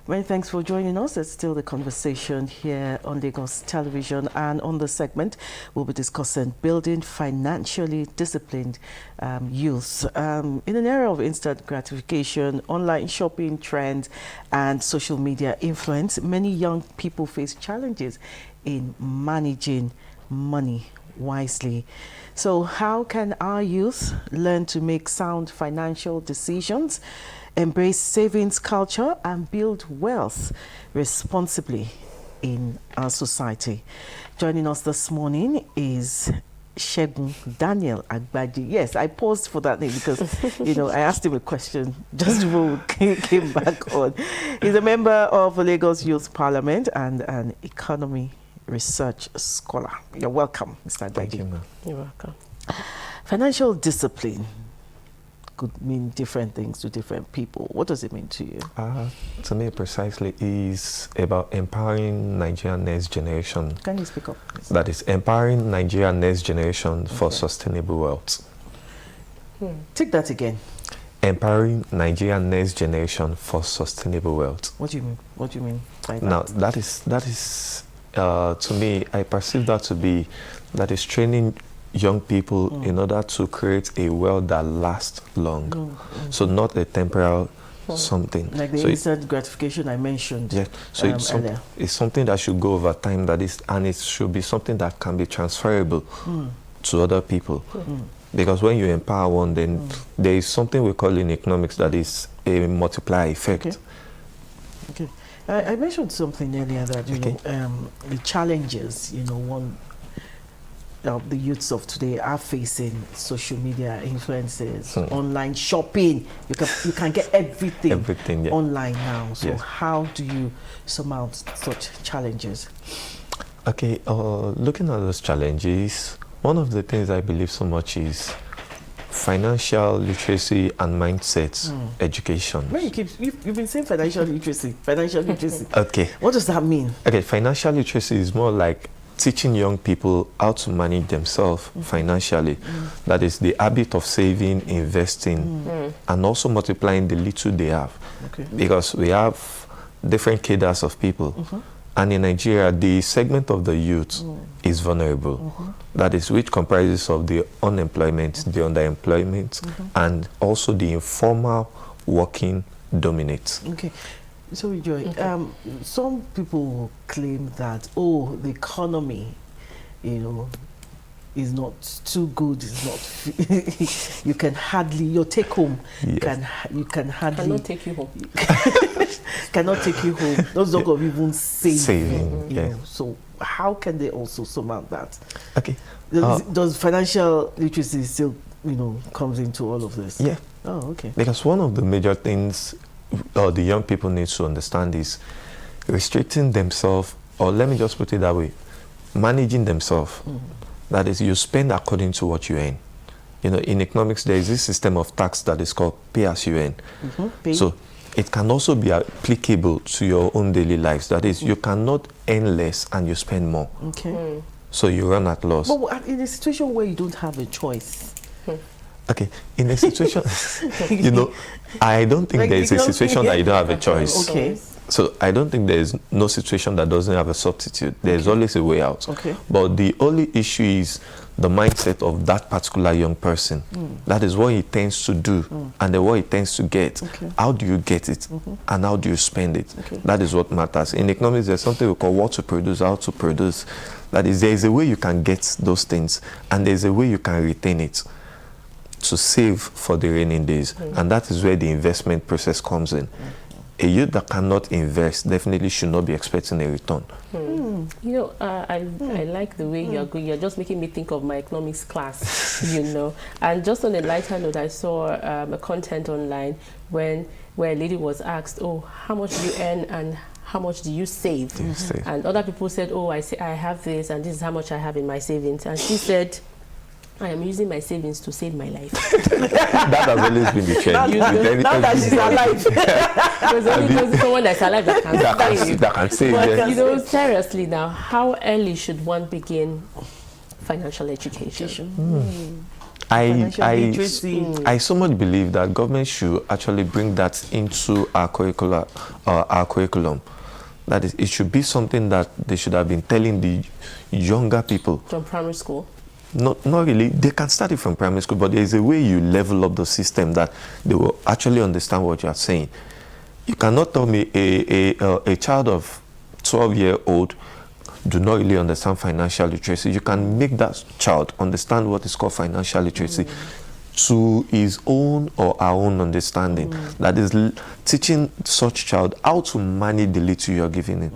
Many thanks for joining us. It's still the conversation here on Lagos Television, and on the segment we'll be discussing building financially disciplined youth. In an era of instant gratification, online shopping trends and social media influence, many young people face challenges in managing money wisely. So how can our youth learn to make sound financial decisions, embrace savings culture, and build wealth responsibly in our society? Joining us this morning is Segun Daniel Agbaje. Yes, I paused for that name because, I asked him a question just before we came back on. He's a member of the Lagos Youth Parliament and an economy research scholar. You're welcome, Mr. Agbaje. Thank you, ma'am. You're welcome. Financial discipline could mean different things to different people. What does it mean to you? To me, precisely, is about empowering Nigerian next generation. Can you speak up, please? That is empowering Nigerian next generation for sustainable wealth. Take that again. Empowering Nigerian next generation for sustainable wealth. What do you mean? What do you mean by that? Now, that is to me, I perceive that to be that is training young people in order to create a wealth that lasts long. So not a temporal something. Like the instant gratification I mentioned. Yeah. So it's something that should go over time, and it should be something that can be transferable to other people. Because when you empower one, then there is something we call in economics that is a multiplier effect. Okay. I mentioned something earlier that the challenges the youths of today are facing: social media influences, online shopping. You can get everything online now. So how do you surmount such challenges? Okay, looking at those challenges, one of the things I believe so much is financial literacy and mindset education. When you've been saying financial literacy. Okay. What does that mean? Okay, financial literacy is more like teaching young people how to manage themselves financially. That is the habit of saving, investing, and also multiplying the little they have. Because we have different cadres of people. And in Nigeria, the segment of the youth is vulnerable. That is, which comprises of the unemployment, the underemployment, and also the informal working dominates. Okay. So, Joy, some people claim that, the economy, is not too good. It's not. You can hardly your take home. You can hardly cannot take you home. Cannot take you home. Those don't go even saving. So how can they also surmount that? Okay. Does financial literacy still comes into all of this? Yeah. Oh, okay. Because one of the major things the young people need to understand is restricting themselves, or let me just put it that way, managing themselves. That is, you spend according to what you earn. In economics, there is this system of tax that is called pay as you earn. So it can also be applicable to your own daily lives. That is, you cannot earn less and you spend more. Okay. So you run at loss. But in a situation where you don't have a choice. Okay, in a situation, I don't think there is a situation that you don't have a choice. Okay. So I don't think there is no situation that doesn't have a substitute. There is always a way out. Okay. But the only issue is the mindset of that particular young person. That is what he tends to do and then what he tends to get. How do you get it and how do you spend it? That is what matters. In economics, there's something we call what to produce, how to produce. That is, there is a way you can get those things and there's a way you can retain it to save for the rainy days. And that is where the investment process comes in. A youth that cannot invest definitely should not be expecting a return. I like the way you're going. You're just making me think of my economics class, And just on a lighter note, I saw a content online where a lady was asked, how much do you earn and how much do you save? And other people said, I have this and this is how much I have in my savings. And she said, I am using my savings to save my life. That has always been the trend. Now that she's alive. There's only someone that's alive that can save. But, seriously now, how early should one begin financial education? I so much believe that government should actually bring that into our curriculum. That is, it should be something that they should have been telling the younger people. From primary school? Not really. They can start it from primary school, but there is a way you level up the system that they will actually understand what you are saying. You cannot tell me a child of 12-year-old do not really understand financial literacy. You can make that child understand what is called financial literacy to his own or our own understanding. That is teaching such child how to manage the little you are giving him.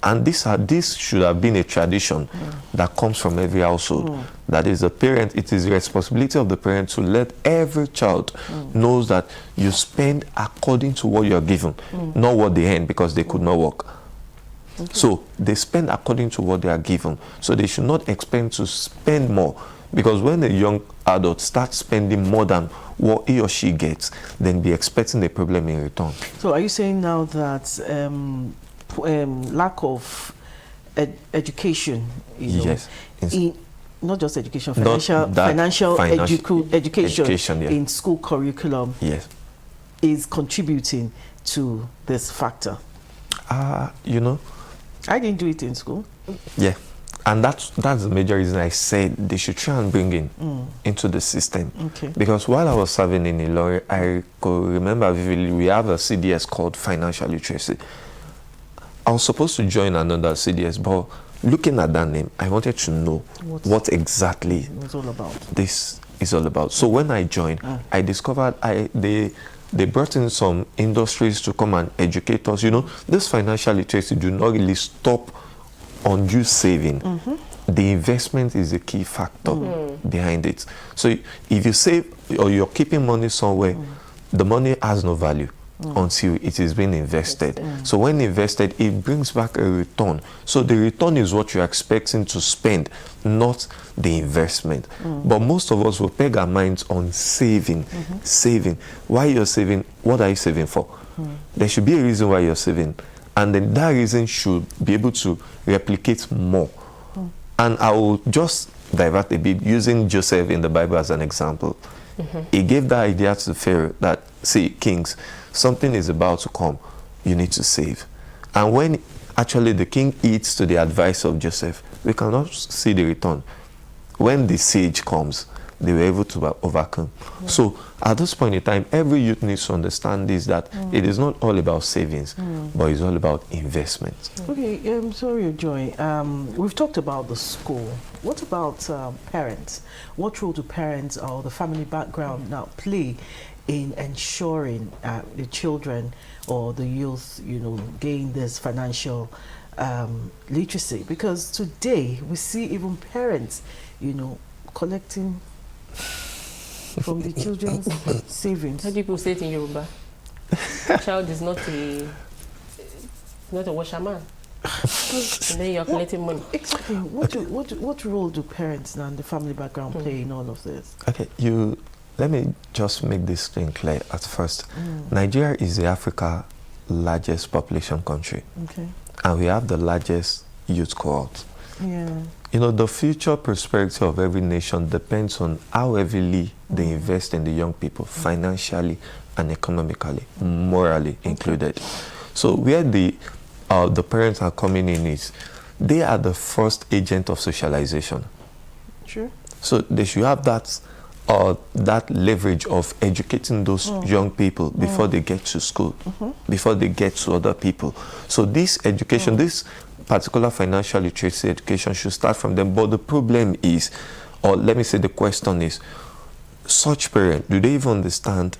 And this should have been a tradition that comes from every household. That is the parent, it is the responsibility of the parent to let every child knows that you spend according to what you are given, not what they earn because they could not work. So they spend according to what they are given. So they should not expect to spend more, because when a young adult starts spending more than what he or she gets, then be expecting a problem in return. So are you saying now that lack of education, yes, not just education, financial education yeah, in school curriculum, yes, is contributing to this factor? You know, I didn't do it in school. Yeah, and that's the major reason I said they should try and bring in into the system. Okay. Because while I was serving in Ilorin, I could remember vividly we have a CDS called Financial Literacy. I was supposed to join another CDS, but looking at that name, I wanted to know what exactly it's all about. This is all about. So when I joined, I discovered they brought in some industries to come and educate us. You know, this financial literacy do not really stop on you saving. The investment is a key factor behind it. So if you save or you're keeping money somewhere, the money has no value until it is being invested. So when invested, it brings back a return. So the return is what you're expecting to spend, not the investment. But most of us will peg our minds on saving. Saving. Why you're saving? What are you saving for? There should be a reason why you're saving. And then that reason should be able to replicate more. And I will just divert a bit using Joseph in the Bible as an example. He gave that idea to Pharaoh that, see, kings, something is about to come, you need to save. And when actually the king eats to the advice of Joseph, we cannot see the return. When the siege comes, they were able to overcome. So at this point in time, every youth needs to understand this, that it is not all about savings, but it's all about investment. Okay, sorry, Joy. We've talked about the school. What about parents? What role do parents or the family background now play in ensuring the children or the youth, you know, gain this financial literacy? Because today we see even parents, you know, collecting from the children's savings. How do people say it in Yoruba? Child is not a washerman. And then you're collecting money. Exactly. What role do parents now and the family background play in all of this? Okay, let me just make this thing clear at first. Nigeria is Africa's largest population country. Okay. And we have the largest youth cohort. Yeah. You know, the future prosperity of every nation depends on how heavily they invest in the young people, financially and economically, morally included. So where the parents are coming in is, they are the first agent of socialization. Sure. So they should have that leverage of educating those young people before they get to school, before they get to other people. So this education, this particular financial literacy education should start from them. But the problem is, or let me say the question is, such parents, do they even understand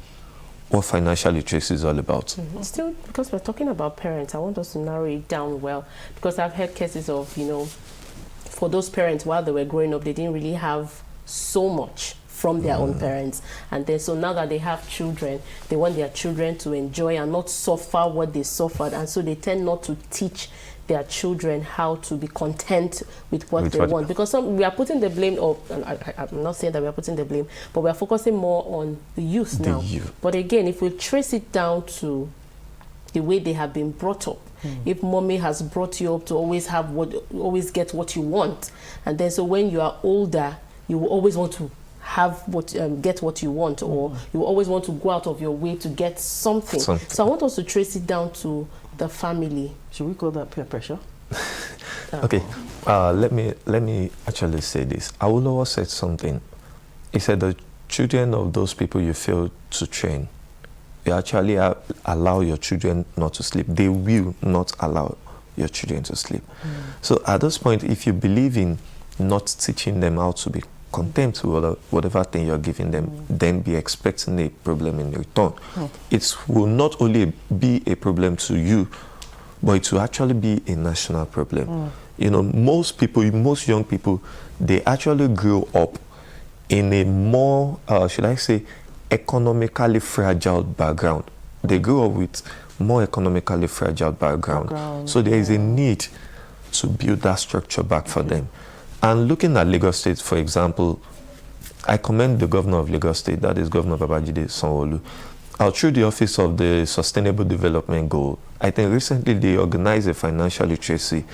what financial literacy is all about? Still, because we're talking about parents, I want us to narrow it down well, because I've heard cases of, you know, for those parents, while they were growing up, they didn't really have so much from their own parents, and then so now that they have children, they want their children to enjoy and not suffer what they suffered, and so they tend not to teach their children how to be content with what they want. Because we are putting the blame, or I'm not saying that we are putting the blame, but we are focusing more on the youth now. But again, if we trace it down to the way they have been brought up, if mommy has brought you up to always get what you want, and then so when you are older, you will always want to get what you want, or you always want to go out of your way to get something. So I want us to trace it down to the family. Should we call that peer pressure? Okay, let me actually say this. Awolowo said something. He said the children of those people you fail to train, you actually allow your children not to sleep. They will not allow your children to sleep. So at this point, if you believe in not teaching them how to be content with whatever thing you're giving them, then be expecting a problem in return. It will not only be a problem to you, but it will actually be a national problem. You know, most young people, they actually grow up in a more, should I say, economically fragile background. They grow up with more economically fragile background. So there is a need to build that structure back for them. And looking at Lagos State, for example, I commend the governor of Lagos State, that is Governor Babajide Sanwo-Olu. Through the Office of the Sustainable Development Goal, I think recently they organized a financial literacy,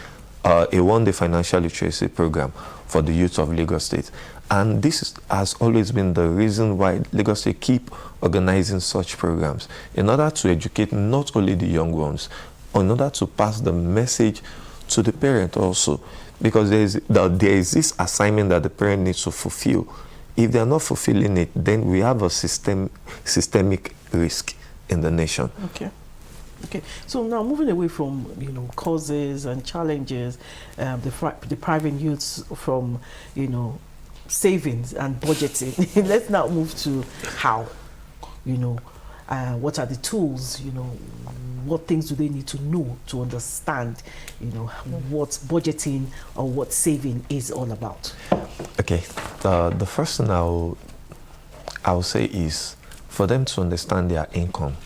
a one-day financial literacy program for the youth of Lagos State. And this has always been the reason why Lagos State keep organizing such programs, in order to educate not only the young ones, in order to pass the message to the parent also. Because there is this assignment that the parent needs to fulfill. If they are not fulfilling it, then we have a systemic risk in the nation. Okay. So now moving away from causes and challenges, depriving youths from savings and budgeting. Let's now move to how. What are the tools? What things do they need to know to understand, what budgeting or what saving is all about? Okay, the first thing I'll say is for them to understand their income.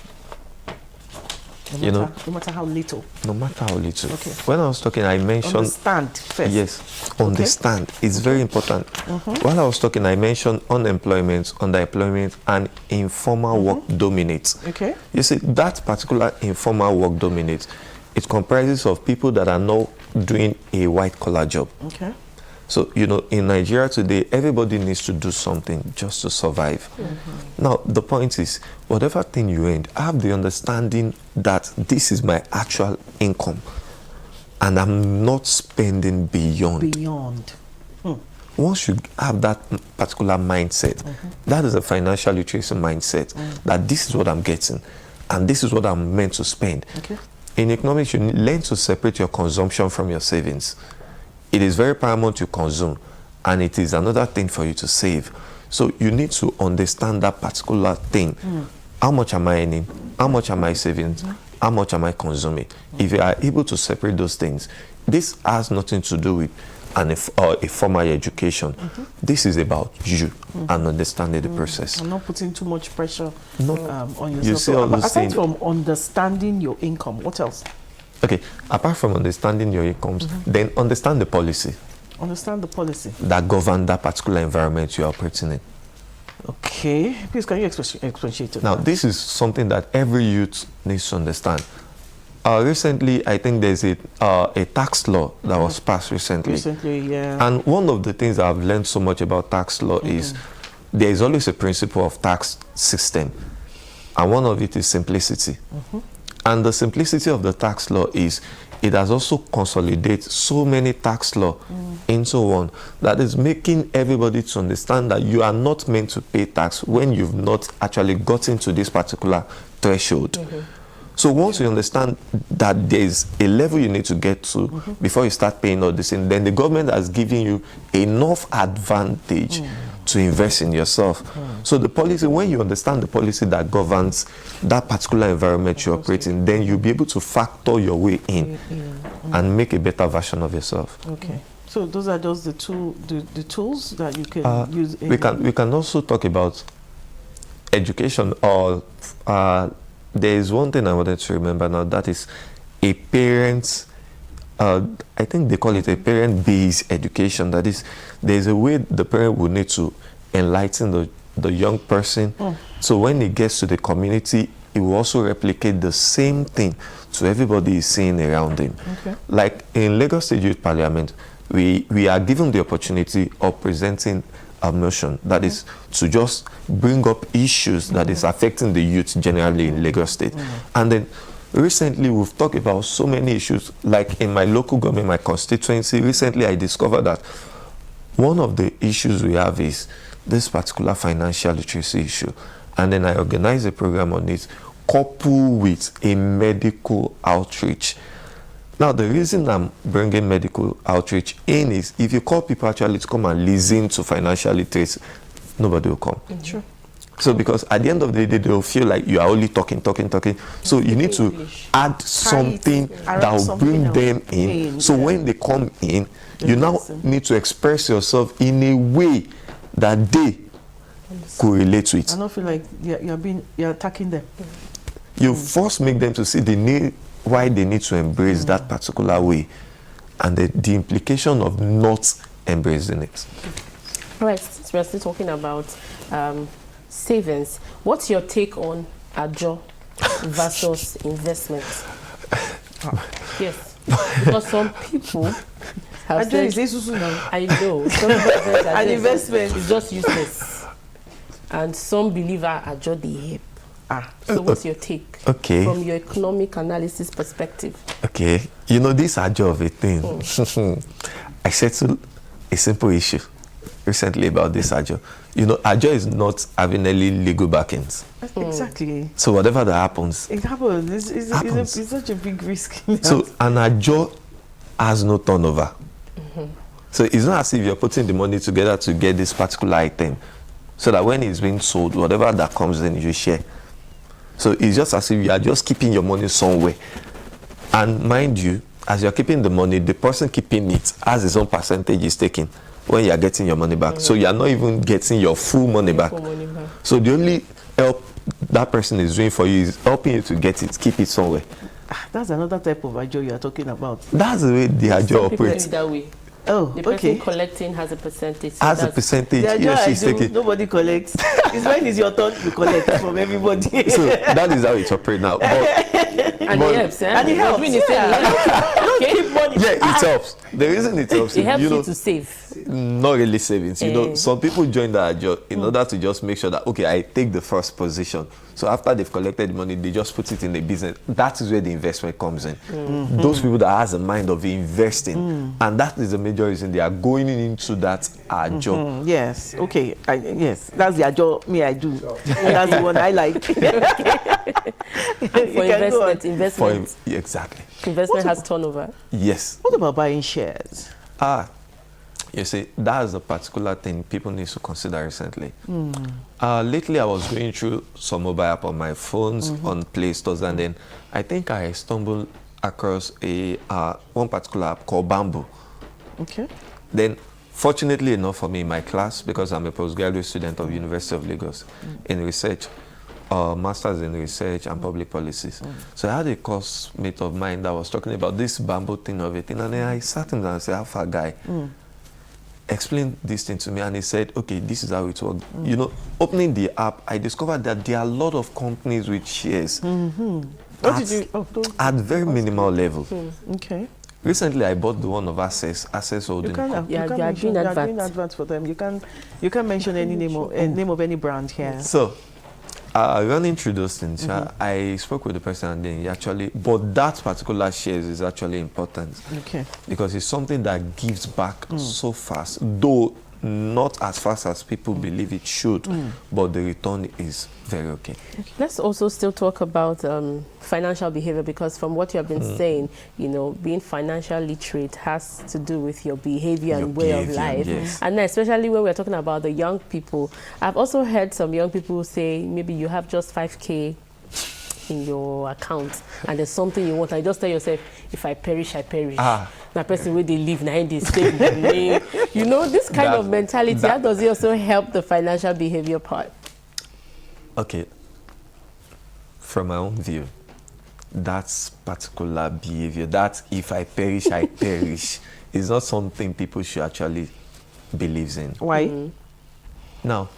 No matter how little. No matter how little. Okay. When I was talking, I mentioned... Understand first. Yes, understand. It's very important. While I was talking, I mentioned unemployment, underemployment, and informal work dominates. Okay. You see, that particular informal work dominates. It comprises of people that are not doing a white-collar job. Okay. So, in Nigeria today, everybody needs to do something just to survive. Now, the point is, whatever thing you earn, have the understanding that this is my actual income and I'm not spending beyond. Once you have that particular mindset, that is a financial literacy mindset, that this is what I'm getting and this is what I'm meant to spend. Okay. In economics, you learn to separate your consumption from your savings. It is very paramount to consume, and it is another thing for you to save. So you need to understand that particular thing. How much am I earning? How much am I saving? How much am I consuming? If you are able to separate those things, this has nothing to do with a formal education. This is about you and understanding the process. I'm not putting too much pressure on yourself. You see all those aside things. from understanding your income, what else? Okay, apart from understanding your incomes, then understand the policy. Understand the policy that govern that particular environment you are operating in. Okay, please can you expatiate on Now, that? this is something that every youth needs to understand. Recently, I think there's a tax law that was passed recently. Yeah. And one of the things that I've learned so much about tax law is there is always a principle of tax system. And one of it is simplicity. And the simplicity of the tax law is it has also consolidated so many tax law into one that is making everybody to understand that you are not meant to pay tax when you've not actually gotten to this particular threshold. So once you understand that there's a level you need to get to before you start paying all this, and then the government has given you enough advantage to invest in yourself. So the policy, when you understand the policy that governs that particular environment you operate in, then you'll be able to factor your way in and make a better version of yourself. Okay. So those are just the tools that you can use. We can also talk about education, or there is one thing I wanted to remember now, that is a parent's, I think they call it a parent-based education. That is, there's a way the parent will need to enlighten the young person. So when he gets to the community, he will also replicate the same thing to everybody he's seeing around him. Okay. Like in Lagos State Youth Parliament, we are given the opportunity of presenting motion, that is to just bring up issues that is affecting the youth generally in Lagos State. And then recently we've talked about so many issues, like in my local government, my constituency. Recently I discovered that one of the issues we have is this particular financial literacy issue. And then I organized a program on it, coupled with a medical outreach. Now, the reason I'm bringing medical outreach in is if you call people actually to come and listen to financial literacy, nobody will come. Sure. So, because at the end of the day, they'll feel like you are only talking. So you need to add something that will bring them in. So when they come in, you now need to express yourself in a way that they could relate to it. I don't feel like you're attacking them. You first make them to see the need, why they need to embrace that particular way, and the implication of not embracing it. All right, since we're still talking about savings, what's your take on ajo versus investments? Yes, because some people have said, I know, some people have said that an investment is just useless, and some believe ajo dey help. So what's your take from your economic analysis perspective? Okay, you know, this ajo of a thing. I settled a simple issue recently about this ajo. You know, ajo is not having any legal backings. Exactly. So whatever that happens, it happens. It's such a big risk. So an ajo has no turnover. So it's not as if you're putting the money together to get this particular item, so that when it's being sold, whatever that comes in, you share. So it's just as if you are just keeping your money somewhere. And mind you, as you're keeping the money, the person keeping it has his own percentage is taken when you are getting your money back. So you are not even getting your full money back. So the only help that person is doing for you is helping you to get it, keep it somewhere. That's another type of ajo you are talking about. That's the way the ajo operates. That way. Oh, the person collecting has a percentage. So has a percentage. Yes, taking. Nobody collects. It's when it's your turn to collect from everybody. So that is how it's operates now. And it helps, eh? And it helps. Yeah, it helps. The reason it helps, it helps you to save. Not really savings. You know, some people join that job in order to just make sure that, okay, I take the first position. So after they've collected the money, they just put it in the business. That is where the investment comes in. Those people that has a mind of investing, and that is the major reason they are going into that job. Yes. Okay. Yes. That's the job I do. That's the one I like. For investment. Exactly. Investment has turnover. Yes. What about buying shares? You see, that is a particular thing people need to consider recently. Lately, I was going through some mobile app on my phones, on Play Stores, and then I think I stumbled across one particular app called Bamboo. Okay. Then, fortunately enough for me, in my class, because I'm a postgraduate student of University of Lagos in research, Masters in Research and Public Policies. So I had a course mate of mine that was talking about this Bamboo thing of it, and then I sat him down and said, "Alpha guy, explain this thing to me." And he said, okay, this is how it works. You know, opening the app, I discovered that there are a lot of companies with shares at very minimal level. Okay. Recently, I bought the one of Access Holding. You can doing advert for them. You can mention any name of any brand here. So, running through those things, I spoke with the person, and then he actually, but that particular shares is actually important. Okay. Because it's something that gives back so fast, though not as fast as people believe it should, but the return is very okay. Let's also still talk about financial behavior, because from what you have been saying, you know, being financial literate has to do with your behavior and way of life. Yes. And especially when we're talking about the young people, I've also heard some young people say maybe you have just 5K in your account and there's something you want, and just tell yourself, if I perish, I perish. That person where they live now, they stay with the name. You know, this kind of mentality, how does it also help the financial behavior part? Okay, from my own view, that particular behavior, that if I perish, I perish, is not something people should actually believe in. Why? Now,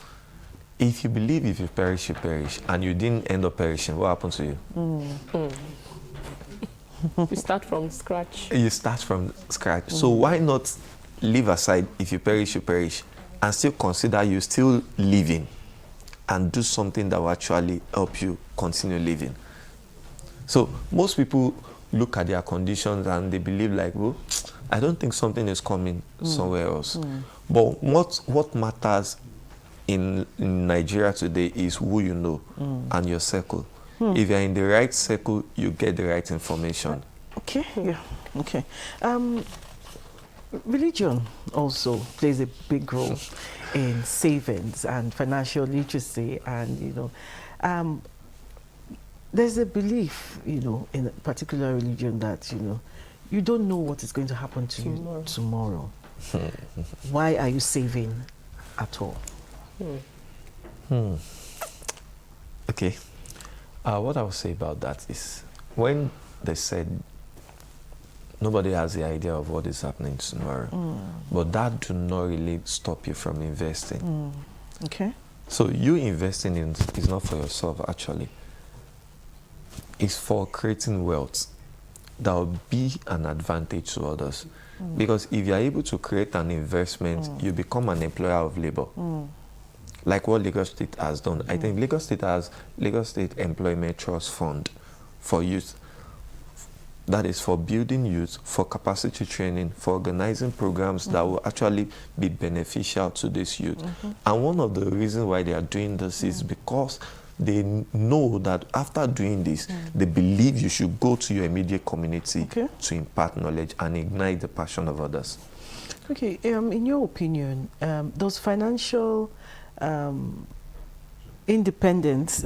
if you believe if you perish, you perish, and you didn't end up perishing, what happened to you? You start from scratch. You start from scratch. So why not leave aside if you perish, you perish, and still consider you still living and do something that will actually help you continue living. So most people look at their conditions and they believe like, well, I don't think something is coming somewhere else. But what matters in Nigeria today is who you know and your circle. If you're in the right circle, you get the right information. Okay, yeah, okay. Religion also plays a big role in savings and financial literacy, and there's a belief, in a particular religion that you don't know what is going to happen to you tomorrow. Why are you saving at all? Okay. What I would say about that is, when they said nobody has the idea of what is happening tomorrow, but that do not really stop you from investing. Okay. So you investing is not for yourself, actually. It's for creating wealth that will be an advantage to others. Because if you're able to create an investment, you become an employer of labor. Like what Lagos State has done. I think Lagos State has Lagos State Employment Trust Fund for youth. That is for building youth, for capacity training, for organizing programs that will actually be beneficial to this youth. And one of the reasons why they are doing this is because they know that after doing this, they believe you should go to your immediate community to impart knowledge and ignite the passion of others. Okay, in your opinion, does financial independence,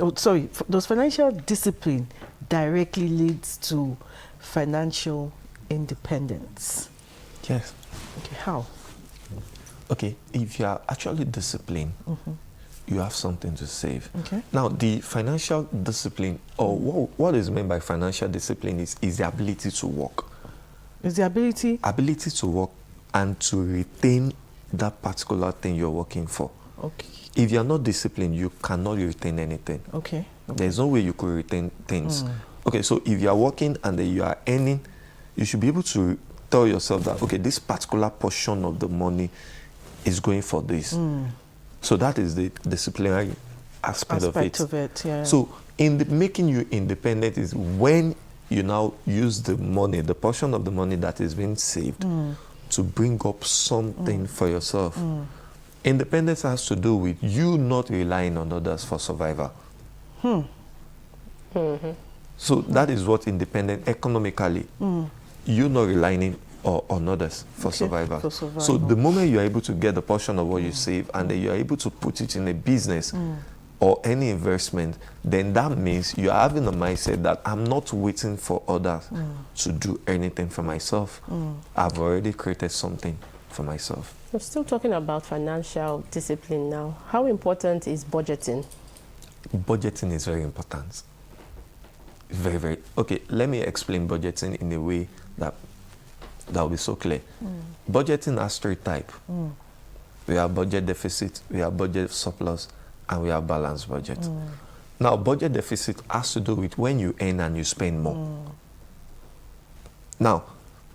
does financial discipline directly leads to financial independence? Yes. Okay, how? Okay, if you are actually disciplined, you have something to save. Okay. Now, the financial discipline, or what is meant by financial discipline is the ability to work. Is the ability? Ability to work and to retain that particular thing you're working for. Okay. If you're not disciplined, you cannot retain anything. Okay. There's no way you could retain things. Okay, so if you are working and then you are earning, you should be able to tell yourself that, okay, this particular portion of the money is going for this. So that is the disciplinary aspect of it. Yeah. So making you independent is when you now use the money, the portion of the money that is being saved, to bring up something for yourself. Independence has to do with you not relying on others for survival. So that is what independent economically, you not relying on others for survival. So the moment you are able to get a portion of what you save and then you are able to put it in a business or any investment, then that means you are having a mindset that I'm not waiting for others to do anything for myself. I've already created something for myself. We're still talking about financial discipline now. How important is budgeting? Budgeting is very important. Very, very. Okay, let me explain budgeting in a way that will be so clear. Budgeting has three types. We have budget deficit, we have budget surplus, and we have balanced budget. Now, budget deficit has to do with when you earn and you spend more. Now,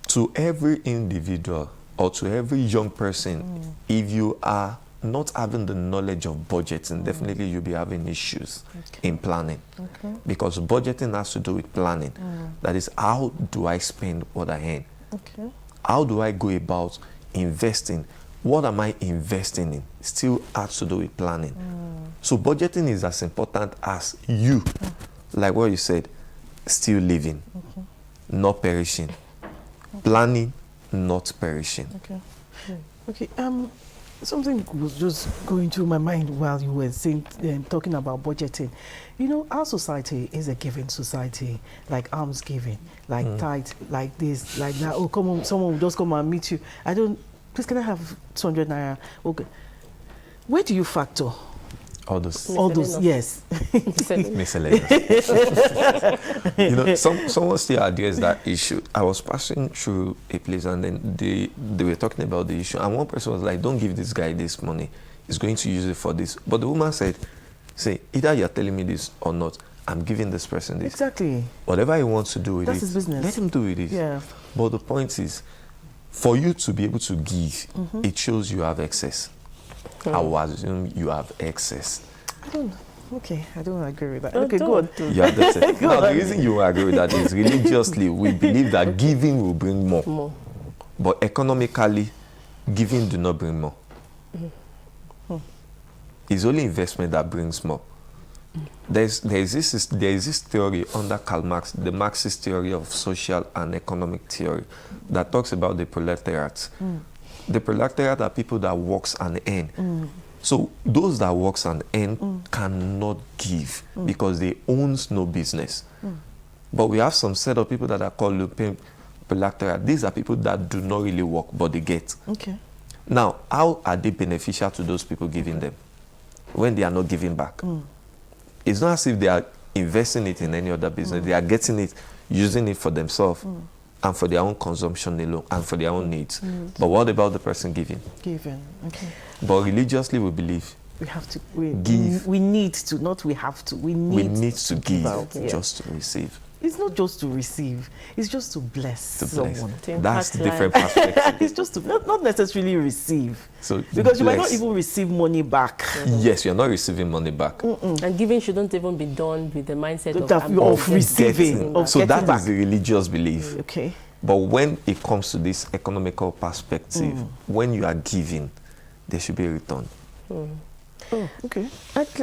to every individual or to every young person, if you are not having the knowledge of budgeting, definitely you'll be having issues in planning. Because budgeting has to do with planning. That is, how do I spend what I earn? How do I go about investing? What am I investing in? Still has to do with planning. So budgeting is as important as you, like what you said, still living, not perishing. Planning, not perishing. Okay. Something was just going through my mind while you were talking about budgeting. Our society is a giving society, like alms giving, like tithe, like this, like that. Oh, come on, someone will just come and meet you. Please, can I have 200 naira? Okay. Where do you factor? All those, yes. Miscellaneous. Someone still addressed that issue. I was passing through a place and then they were talking about the issue. And one person was like, don't give this guy this money. He's going to use it for this. But the woman said, either you're telling me this or not, I'm giving this person this. Exactly. Whatever he wants to do with That's it, his business. Let him do with it. Yeah. But the point is, for you to be able to give, it shows you have excess. I will assume you have excess. Okay, I don't agree with that. Oh, Okay, go on. You have excess. Now, the reason you agree with that is religiously, we believe that giving will bring more. But economically, giving do not bring more. It's only investment that brings more. There is this theory under Karl Marx, the Marxist theory of social and economic theory, that talks about the proletariat. The proletariat are people that works and earn. So those that works and earn cannot give because they owns no business. But we have some set of people that are called lumpen proletariat. These are people that do not really work, but they get. Okay. Now, how are they beneficial to those people giving them when they are not giving back? It's not as if they are investing it in any other business. They are getting it, using it for themselves and for their own consumption alone and for their own needs. But what about the person giving? Giving, okay. But religiously, we believe We have to give. We need to, not we have to. We need to give out, just to receive. It's not just to receive, it's just to bless someone. That's different perspective. It's just to not necessarily receive. So because you might not even receive money back. Yes, you're not receiving money back. And giving shouldn't even be done with the mindset of receiving. So that is the religious belief. Okay. But when it comes to this economical perspective, when you are giving, there should be a return. Oh, okay.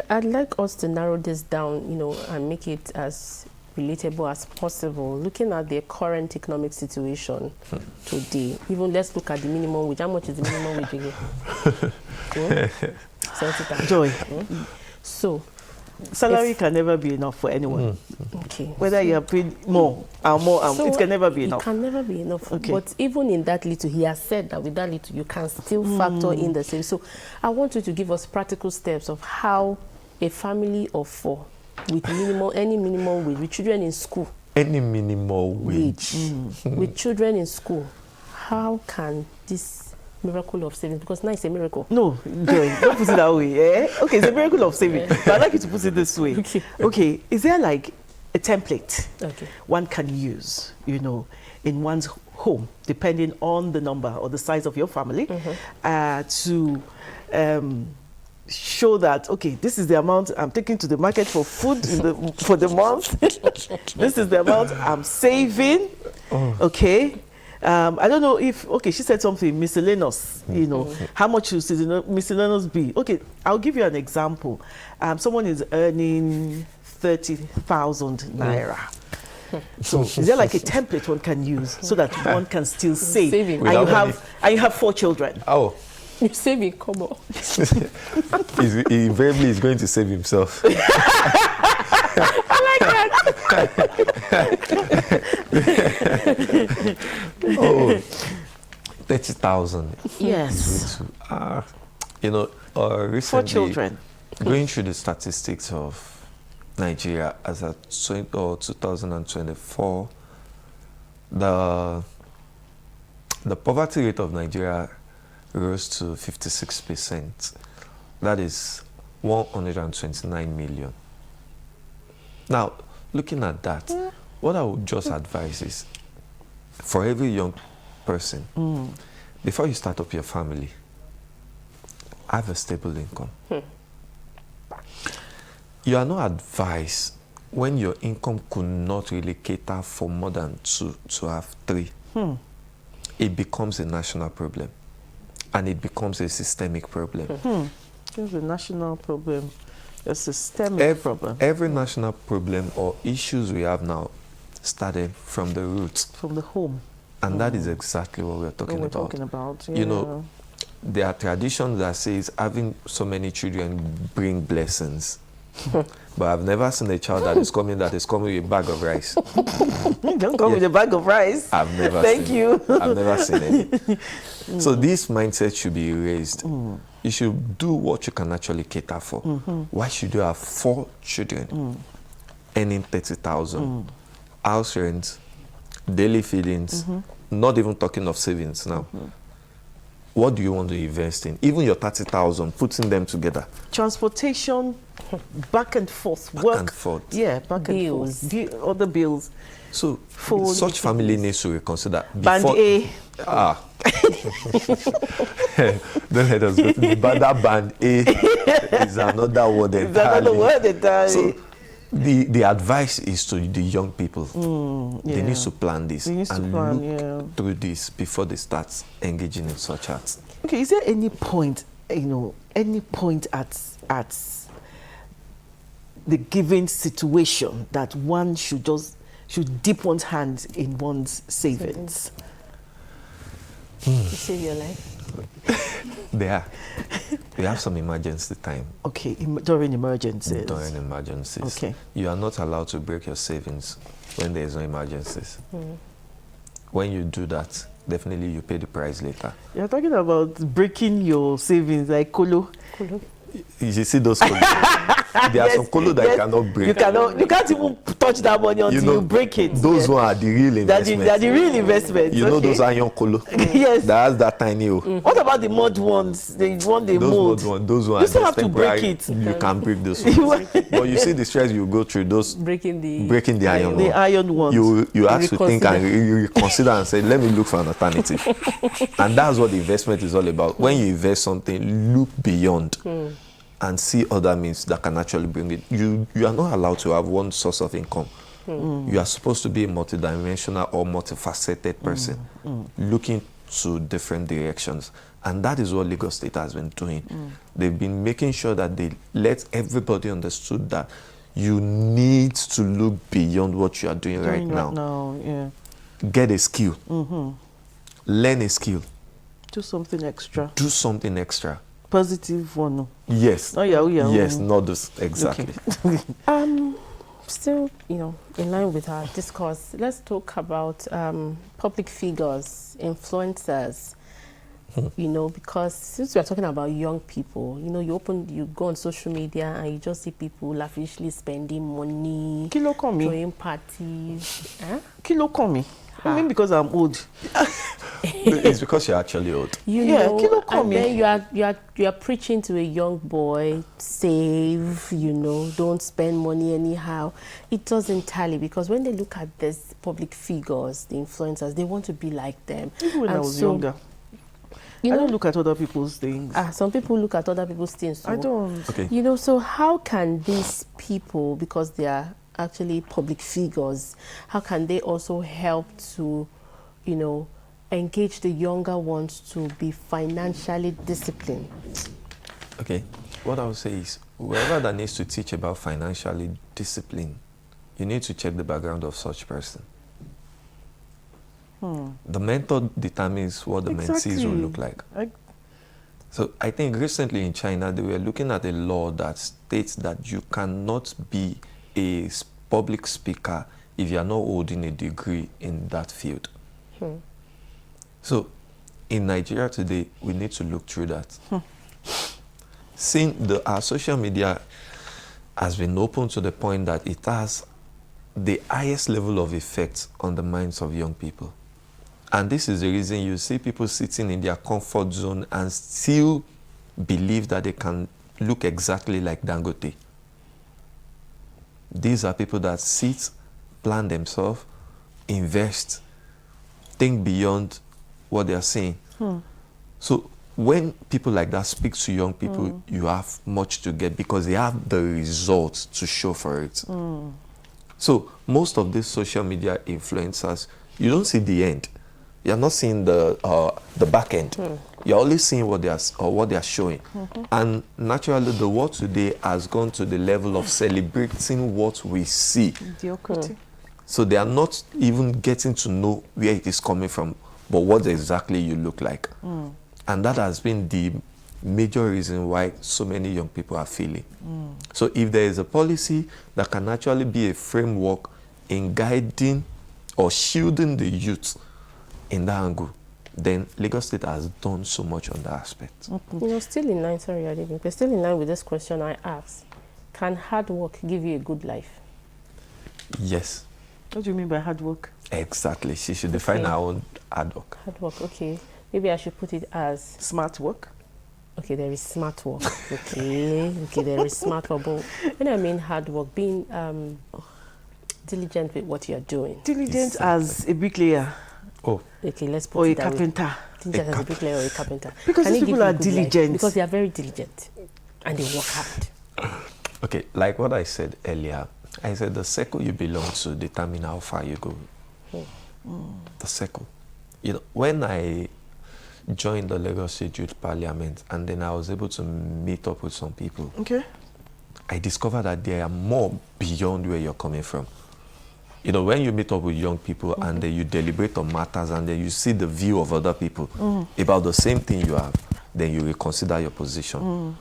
I'd like us to narrow this down, and make it as relatable as possible. Looking at the current economic situation today, even let's look at the minimum wage. How much is the minimum wage again? 70,000. Joy. So, salary can never be enough for anyone. Okay. Whether you are paid more and more, So it can never be enough. It can never be enough. Okay. But even in that little, he has said that with that little, you can still factor in the same. So I want you to give us practical steps of how a family of 4 with any minimum wage, with children in school. Any minimal wage. With children in school, how can this miracle of savings, because now it's a miracle. No, Joy, don't put it that way. Eh? Okay, it's a miracle of saving. But I'd like you to put it this way. Okay, is there like a template one can use, in one's home, depending on the number or the size of your family, to show that, okay, this is the amount I'm taking to the market for food for the month. This is the amount I'm saving. Okay. I don't know if, she said something, miscellaneous, how much should miscellaneous be? Okay, I'll give you an example. Someone is earning 30,000 naira. So is there like a template one can use so that one can still save? Saving. And you have 4 children. Oh. You saving, come on. He invariably is going to save himself. I like that. Oh, 30,000. Yes. Recently, 4 children. Going through the statistics of Nigeria as of 2024, the poverty rate of Nigeria rose to 56%. That is 129 million. Now, looking at that, what I would just advise is, for every young person, before you start up your family, have a stable income. You are not advised, when your income could not really cater for more than 2 to have 3, it becomes a national problem. And it becomes a systemic problem. It's a national problem, a systemic problem. Every national problem or issues we have now started from the roots. From the home. And that is exactly what we're talking about. Yeah. There are traditions that says having so many children bring blessings. But I've never seen a child that is coming with a bag of rice. Don't come with a bag of rice. I've never Thank seen you. it. I've never seen it. So this mindset should be erased. You should do what you can actually cater for. Why should you have 4 children earning 30,000? House rent, daily feedings, not even talking of savings now. What do you want to invest in? Even your 30,000, putting them together. Transportation, back and forth. Back work. and forth. Yeah, back Bills. and forth. Other bills. So Food. such family needs to reconsider. Band A. Don't let us go to the band. That band A is another word entirely. Is another word entirely. So the advice is to the young people. They need to plan this and look through this before they start engaging in such acts. Okay, is there any point, any point at the given situation that one should dip one's hand in one's savings? You save your life? We have some emergency time. Okay, during emergencies. During emergencies. Okay. You are not allowed to break your savings when there is no emergencies. When you do that, definitely you pay the price later. You're talking about breaking your savings like Kolo. You see those Kolo? There are some Kolo that you cannot break. You can't even touch that money until you break it. Those one are the real investments. They're the real investments. You know those iron Kolo? Yes. That has that tiny What about the mud ones? The one they mold? Those ones. You still have to break it. You can break those ones. But you see the stress you go through, those breaking the iron one. The iron ones. You have to think and you reconsider and say, let me look for an alternative. And that's what the investment is all about. When you invest something, look beyond. And see other means that can actually bring it. You are not allowed to have one source of income. You are supposed to be a multidimensional or multifaceted person, looking to different directions. And that is what Lagos State has been doing. They've been making sure that they let everybody understood that you need to look beyond what you are doing right now. Get a skill. Learn a skill. Do something extra. Do something extra. Positive one. Yes. Oh, yeah. Yes, not this. Exactly. Okay. Still, in line with our discourse, let's talk about public figures, influencers, because since we are talking about young people, you go on social media and you just see people lavishly spending money, throwing parties. Kilo me. I mean, because I'm old. It's because you're actually old. And then you are preaching to a young boy, save, don't spend money anyhow. It doesn't tally, because when they look at these public figures, the influencers, they want to be like them. Even when I was younger. I don't look at other people's things. Some people look at other people's things. So, I don't. Okay. So how can these people, because they are actually public figures, how can they also help to, engage the younger ones to be financially disciplined? Okay. What I would say is, whoever that needs to teach about financially discipline, you need to check the background of such person. The mentor determines what the mentees will look like. So I think recently in China, they were looking at a law that states that you cannot be a public speaker if you are not holding a degree in that field. So in Nigeria today, we need to look through that. Seeing our social media has been open to the point that it has the highest level of effect on the minds of young people. And this is the reason you see people sitting in their comfort zone and still believe that they can look exactly like Dangote. These are people that sit, plan themselves, invest, think beyond what they are saying. So when people like that speak to young people, you have much to get because they have the results to show for it. So most of these social media influencers, you don't see the end. You're not seeing the back end. You're only seeing what they are showing. And naturally, the world today has gone to the level of celebrating what we see. So they are not even getting to know where it is coming from, but what exactly you look like. And that has been the major reason why so many young people are failing. So if there is a policy that can actually be a framework in guiding or shielding the youth in that angle, then Lagos State has done so much on that aspect. Still in line, sorry, but still in line with this question I asked, can hard work give you a good life? Yes. What do you mean by hard work? Exactly. She should define her own hard work. Hard work, okay. Maybe I should put it as... smart work? Okay, there is smart work. Okay, there is smart work. But when I mean hard work, being diligent with what you're doing. Diligent as a bricklayer. Oh. Okay, let's put Or it a that way. carpenter. Teachers as a bricklayer or a carpenter. Because Can these you give people me are good life? diligent. Because they are very diligent and they work hard. Okay, like what I said earlier, I said the circle you belong to determine how far you go. The circle. You know, when I joined the Lagos State Youth Parliament and then I was able to meet up with some people, Okay. I discovered that they are more beyond where you're coming from. You know, when you meet up with young people and then you deliberate on matters and then you see the view of other people about the same thing you have, then you reconsider your position.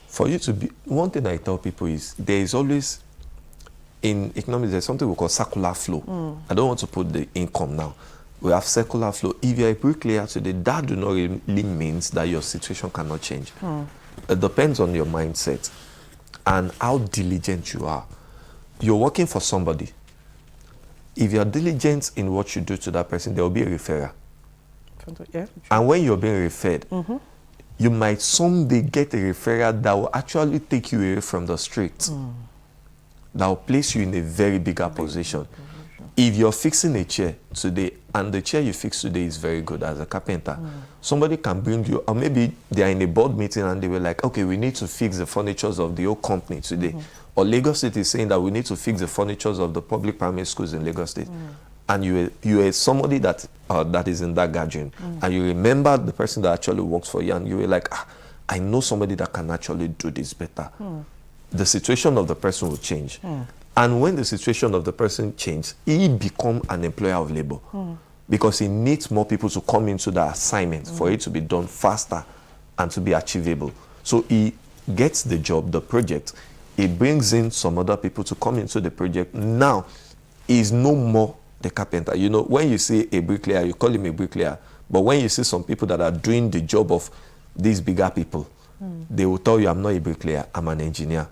For you to be, one thing I tell people is there is always, in economics, there's something we call circular flow. I don't want to put the income now. We have circular flow. If you're a bricklayer today, that do not really means that your situation cannot change. It depends on your mindset and how diligent you are. You're working for somebody. If you're diligent in what you do to that person, there will be a referral. Yeah. And when you're being referred, you might someday get a referral that will actually take you away from the street. That will place you in a very bigger position. If you're fixing a chair today, and the chair you fix today is very good as a carpenter, somebody can bring you, or maybe they are in a board meeting and they were like, okay, we need to fix the furnitures of the whole company today. Or Lagos State is saying that we need to fix the furnitures of the public primary schools in Lagos State. And you are somebody that is in that gathering, and you remember the person that actually works for you, and you were like, I know somebody that can actually do this better. The situation of the person will change. And when the situation of the person changes, he becomes an employer of labor because he needs more people to come into the assignment for it to be done faster and to be achievable. So he gets the job, the project. He brings in some other people to come into the project. Now, he's no more the carpenter. You know, when you see a bricklayer, you call him a bricklayer. But when you see some people that are doing the job of these bigger people, they will tell you, I'm not a bricklayer, I'm an engineer.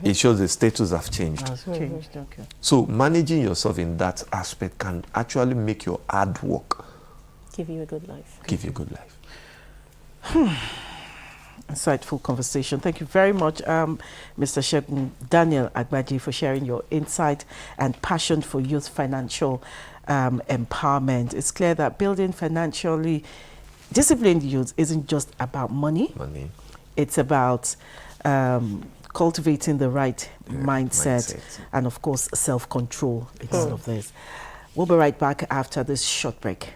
It shows the status have changed. Has changed. Okay. So managing yourself in that aspect can actually make your hard work Give you a good life. give you a good life. Insightful conversation. Thank you very much, Mr. Segun Daniel Agbaje, for sharing your insight and passion for youth financial empowerment. It's clear that building financially disciplined youth isn't just about money. It's about cultivating the right mindset and, of course, self-control in all of this. We'll be right back after this short break.